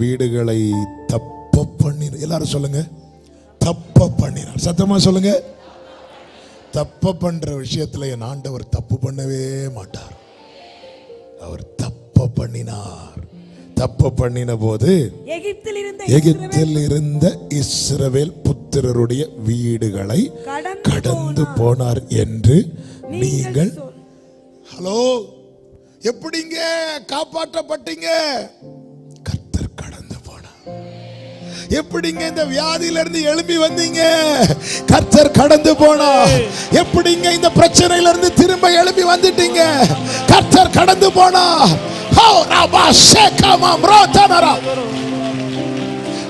வீடுகளை தப்ப பண்ணினார். எல்லாரும் சொல்லுங்க, தப்ப பண்ணினார். சத்தமா சொல்லுங்க. தப்ப பண்ற விஷயத்துல என் ஆண்டவர் தப்பு பண்ணவே மாட்டார். அவர் தப்ப பண்ணினார். தப்ப பண்ணின போது எகிப்தில் இருந்த இஸ்ரவேல் புத்திரருடைய வீடுகளை கடந்து போனார் என்று நீங்கள். ஹலோ, எப்படிங்க காப்பாற்றப்பட்டீங்க? கர்த்தர் கடந்து போனார். எப்படிங்க இந்த வியாதியில இருந்து எழுப்பி வந்தீங்க? கர்த்தர் கடந்து போனார். எப்படிங்க இந்த பிரச்சனையில இருந்து திரும்ப எழுப்பி வந்துட்டீங்க? கர்த்தர் கடந்து போனார்.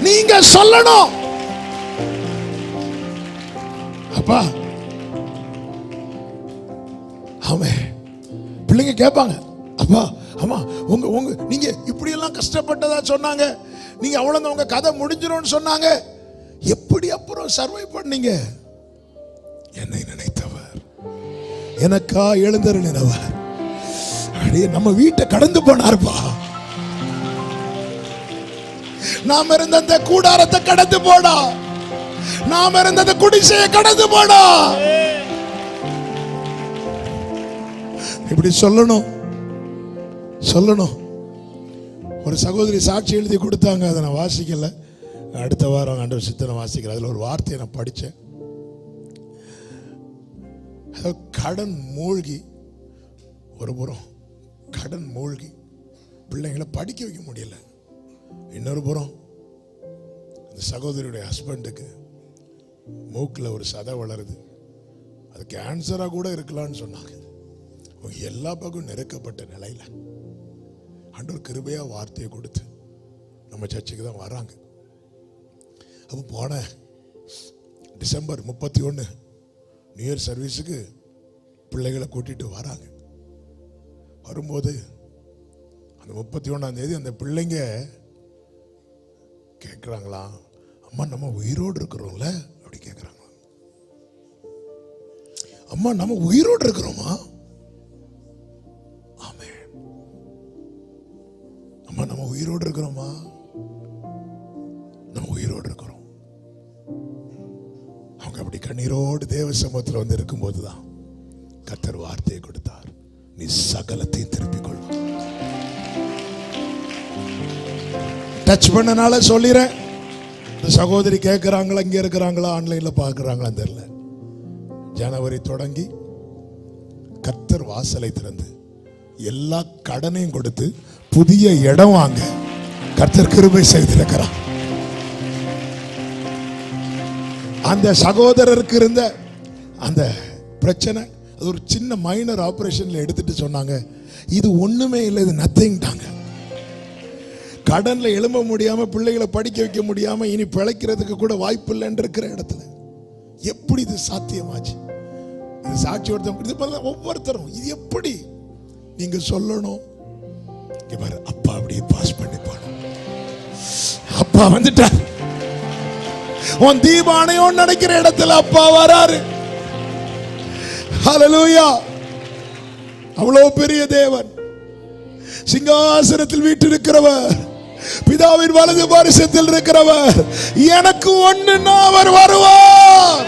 நீங்க சொல்லணும், அப்பா. ஆமென். பிள்ளைங்க கேட்பாங்க, அப்பா அம்மா உங்க நீங்க இப்படி எல்லாம் கஷ்டப்பட்டதா சொன்னாங்க, நீங்க அவ்வளவு உங்க கதை முடிஞ்சிரும்னு சொன்னாங்க, எப்படி அப்புறம் சர்வை பண்ணீங்க? என்னை நினைத்தவர் எனக்கா எழுந்தருளினவர் நம்ம வீட்டை கடந்து போனார்ப்பா. நாம் இருந்த அந்த கூடாரத்தை கடந்து போனா, நாம் இருந்த அந்த குடிசையை கடந்து போனா. இப்படி சொல்லணும். ஒரு சகோதரி சாட்சி எழுதி கொடுத்தாங்க, அதை நான் வாசிக்கல. அடுத்த வாரம் ஆண்டவர் சித்தனை வாசிக்கிறேன். அதில் ஒரு வார்த்தையை நான் படித்தேன். கடன் மூழ்கி, ஒரு புறம் கடன் மூழ்கி பிள்ளைங்களை படிக்க வைக்க முடியல, இன்னொரு புறம் அந்த சகோதரியுடைய ஹஸ்பண்டுக்கு மூக்கில் ஒரு சதை வளருது, அது கேன்சரா கூட இருக்கலாம்னு சொன்னாங்க. எல்லா பக்கம் நெருக்கப்பட்ட நிலையில ஆண்டவர் கிருபையா வார்த்தையை கொடுத்து நம்ம சர்ச்சுக்கு தான் வராங்க. அப்போ போன டிசம்பர் 31 நியூ இயர் சர்வீஸுக்கு பிள்ளைகளை கூட்டிட்டு வராங்க. வரும்போது அந்த 31ஆம் தேதி அந்த பிள்ளைங்க கேட்குறாங்களா, அம்மா நம்ம உயிரோடு இருக்கிறோம்ல அப்படி கேட்குறாங்களா. அம்மா நம்ம உயிரோடு இருக்கிறோமா? ஆமென். அம்மா நம்ம உயிரோடு இருக்கிறோமா? நம்ம உயிரோடு இருக்கிறோம். அவங்க அப்படி கண்ணீரோடு தேவ சமூகத்தில் வந்து இருக்கும்போது தான் கர்த்தர் வார்த்தையை கொடுத்தார், நீ சகலத்தையும் திருப்பிக் கொள்ளும். டச் பண்ணனால சொல்லிறேன். இந்த சகோதரி கேட்கிறாங்களா, இங்க இருக்கிறாங்களா, ஆன்லைன்ல பாக்குறாங்களா தெரியல. ஜனவரி தொடங்கி கர்த்தர் வாசலை திறந்து எல்லா கடனையும் கொடுத்து புதிய இடம் வாங்க கர்த்தர் கிருபை செய்திருக்கிறார். அந்த சகோதரருக்கு இருந்த அந்த பிரச்சனை, அது ஒரு சின்ன மைனர் ஆபரேஷன்ல எடுத்துட்டு சொன்னாங்க, இது ஒண்ணுமே இல்லை, இது நத்திங்டாங்க. கடன்ல எழும்ப முடியாம, பிள்ளைகளை படிக்க வைக்க முடியாம, இனி பிழைக்கிறதுக்கு கூட வாய்ப்பு இல்லைன்னு இருக்கிற இடத்துல எப்படி இது சாத்தியமாச்சு? இது சாட்சி ஒவ்வொருத்தரும் இது எப்படி நீங்க சொல்லணும். அப்பா அப்படியே பாஸ் பண்ணி போனோம். அப்பா வந்துட்டார். உன் தீபானையோன்னு நினைக்கிற இடத்துல அப்பா வராரு. ஹல்லேலூயா. அவ்வளவு பெரிய தேவன், சிங்காசனத்தில் வீற்றிருக்கிறவர், பிதாவின் வலது பாரிசத்தில் இருக்கிறவர், எனக்கு ஒண்ணுன்னா அவர் வருவார்.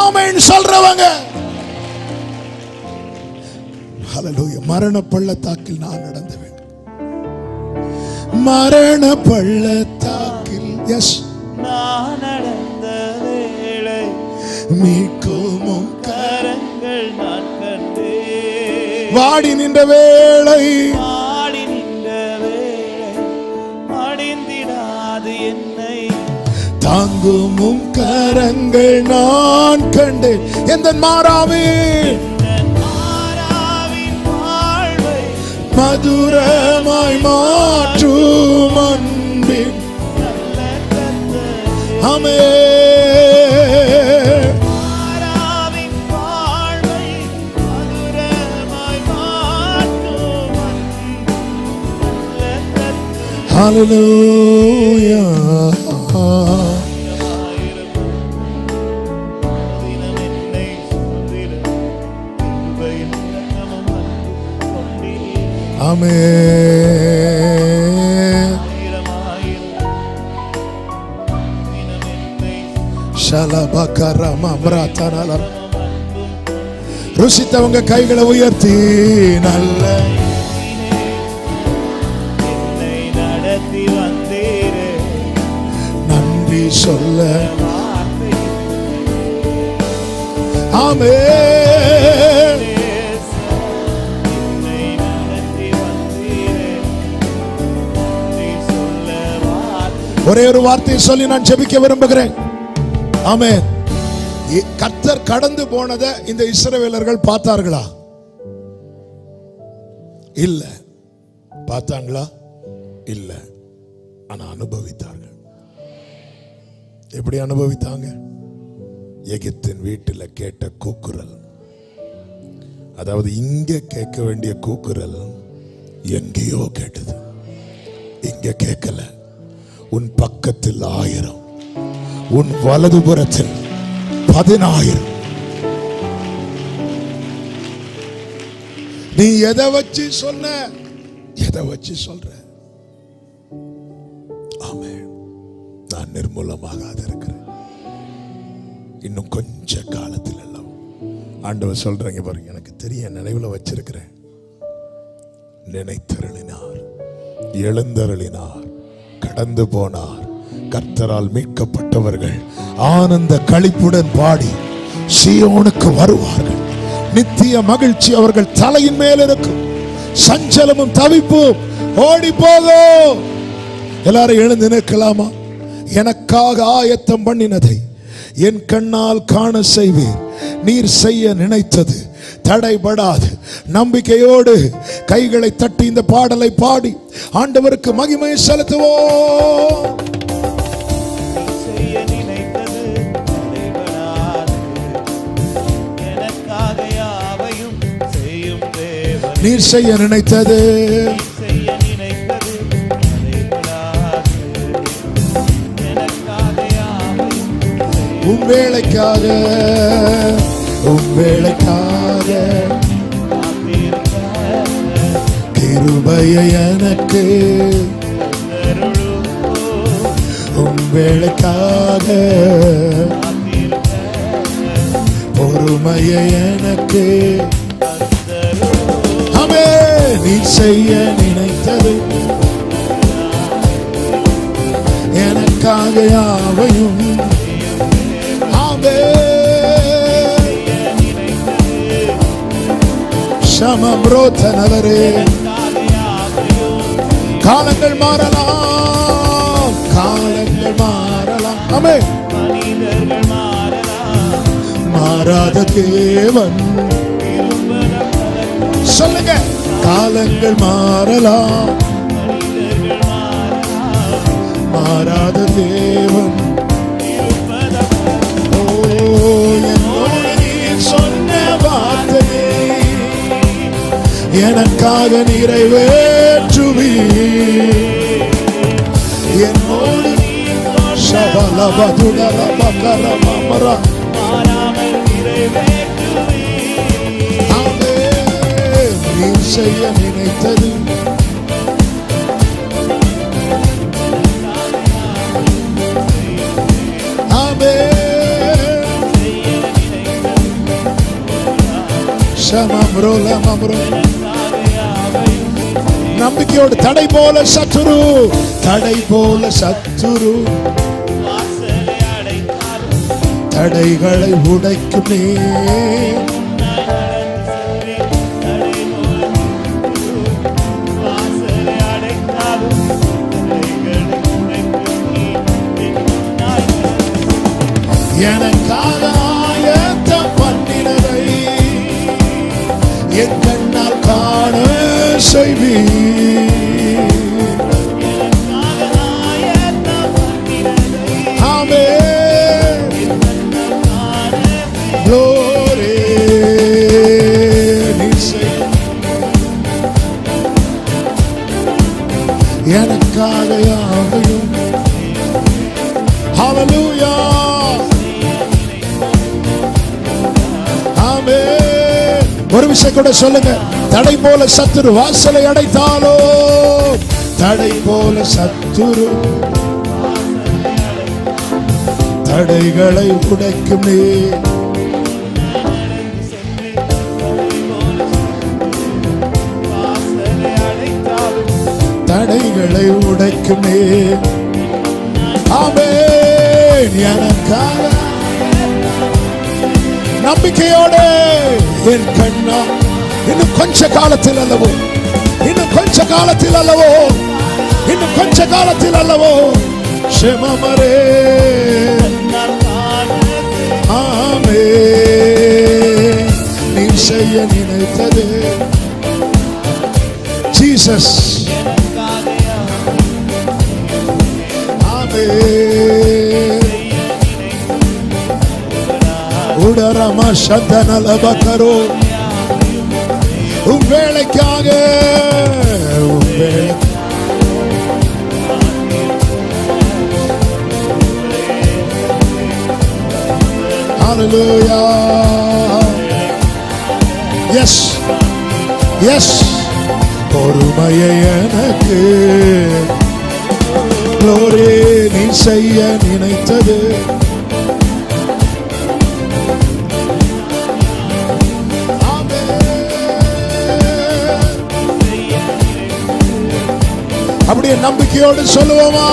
ஆமென் சொல்றவங்க. ஹல்லேலூயா. மரண பள்ளத்தாக்கில் நான் நடந்து வேண்டும். மரண பள்ளத்தாக்கில் எஸ் நான் நடந்த வேளை மீட்கும் கரங்கள் நான் கண்டே. வாடி நின்ற வேளை, வாடி நின்ற வேளை அடைந்திடாது என்னை தாங்கும் கரங்கள் நான் கண்டேன். எந்த மாறாவே வாழ்வை மதுரமாய் மாற்றும் அன்பின் ஆமென். Hallelujah. Amen. ஷலபகரமம்ரதனலம். ருசித்தவங்க கைகளை உயர்த்தி நல்ல என்னை நடத்தி வந்தீரே. நன்றி சொல்ல வார்த்தை ஆமென். என்னை நடத்தி வந்தீரே. நன்றி சொல்ல வார்த்தை ஒரே ஒரு வார்த்தையை சொல்லி நான் ஜெபிக்க விரும்புகிறேன். ஆமென். கர்த்தர் கடந்து போனதை இந்த இஸ்ரவேலர்கள் பார்த்தார்களா? இல்ல. பார்த்தாங்களா? இல்ல. ஆனா அனுபவித்தார்கள். எப்படி அனுபவித்தாங்க? எகிப்தின் வீட்டில் கேட்ட கூக்குரல், அதாவது இங்க கேட்க வேண்டிய கூக்குரல் எங்கேயோ கேட்டது, இங்க கேட்கல. உன் பக்கத்தில் 1000, உன் வலதுபுறத்தில் 10,000. நீ எதை வச்சு சொன்ன? எதை வச்சு சொல்ற? ஆமென். நான் நிர்மூலமாகாத இருக்கிறேன். இன்னும் கொஞ்ச காலத்தில் எல்லாம் ஆண்டவர் சொல்றீங்க பாருங்க, எனக்கு தெரிய நினைவுல வச்சிருக்கிறேன். நினைத்தருளினார், எழுந்தருளினார், கடந்து போனார். கர்த்தரால் மீட்கப்பட்டவர்கள் ஆனந்த களிப்புடன் பாடி சீயோனுக்கு வருவார்கள். நித்திய மகிழ்ச்சி அவர்கள் தலையின் மேல் இருக்கும். சஞ்சலமும் தவிப்பும் ஓடி போகும். எல்லாரும் எழுந்து நிற்கலாமா? எனக்காக ஆயத்தம் பண்ணினதை என் கண்ணால் காண செய்வீர். நீர் செய்ய நினைத்தது தடைபடாது. நம்பிக்கையோடு கைகளை தட்டி இந்த பாடலை பாடி ஆண்டவருக்கு மகிமை செலுத்துவோம். செய்ய நினைத்தது தடைபடாது. எனக்காக யாவையும் செய்யும் தேவன். நீர் செய்ய நினைத்தது செய்ய நினைத்தது தடைபடாது. எனக்காக யாவையும் செய்யும். உம் வேளைக்காக, உம் வேளைக்காக காத்திருக்க கிருபையை எனக்கு அருளும். உம் வேளைக்காக காத்திருக்க பொறுமையை எனக்கு. அருளும். அமே நீ செய்ய நினைத்தது எனக்காக யாவையும். ஆமே சமப்ரோதனவரே. காலங்கள் மாறலாம், காலங்கள் மாறலாம். ஆமே மனிதர்கள் மாறலாம். மாறாத தேவன். சொல்லுங்க, காலங்கள் மாறலாம், மனிதர்கள் மாறலாம். மாறாத தேவன். ஓ என்னோடு நீர் சொன்ன வார்த்தையை எனக்காக நிறைவேற்றுவீர். என்னோடு சபலபதுடலபகரமமரா. மாறாமல் நிறைவேற்றுவீர். ஆமென். நீர் செய்ய நினைத்தது நம்பிக்கையோடு தடை போல சத்துரு, தடை போல சத்துரு வாசலை அடைத்தாலும் தடைகளை உடைக்கும் நீ. வாசலை அடைத்தாலும் தடைகளை உடைக்கும் நீ. எனக்காக ஆயத்தம் பண்ணினதை என் கண்ணால் காண செய்வீர். ஆமென். Glory. நீர் செய். எனக்காக யாவையும். Hallelujah. ஆமென். ஒரு விஷயம் கூட சொல்லுங்க, தடை போல சத்துரு வாசலை அடைத்தாலோ, தடை போல சத்துரு தடைகளை உடைக்கும் நீ. வாசலை அடைத்தாலும் தடைகளை உடைக்கும் நீ. ஆமென். எனக்காக நம்பிக்கையோடு என் கண்ணா, இன்னும் கொஞ்ச காலத்தில் அல்லவோ, இன்னும் கொஞ்ச காலத்தில் அல்லவோ, இன்னும் கொஞ்ச காலத்தில் அல்லவோ ஷெமமரே. ஆமென். நீ செய்ய நினைத்தது ஜீசஸ். ஆமென். உடரமா சந்தனலபகரோ. உன் வேலைக்காக, உன் வேலை. Hallelujah. Yes. Yes. பொறுமையை எனக்கு glory நீ செய்ய நினைத்தது. அப்படியே நம்பிக்கையோடு சொல்லுவோமா?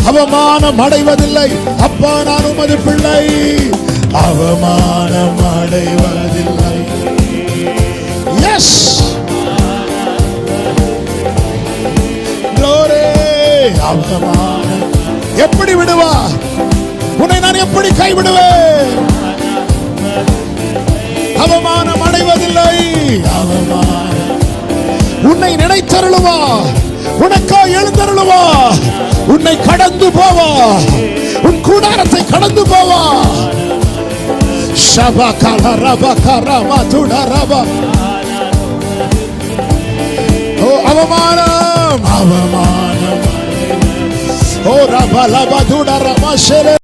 அவமானம் அடைவதில்லை அப்பா, நான் உமது பிள்ளை. அவமானம் அடைவதில்லை. எஸ் glory. அவமானம் எப்படி விடுவா? உன்னை நான் எப்படி கைவிடுவேன்? அவமானம் அடைவதில்லை. அவமானம் உன்னை நினைத்தருளுவா, உனக்கா எழுந்தருளுவா, உன்னை கடந்து போவா, உன் கூடாரத்தை கடந்து போவா. ஷபகல ரபகரம துடரப. ஓ அவமானம், அவமானம். ஓ ரபலப துடரம ஷெலே.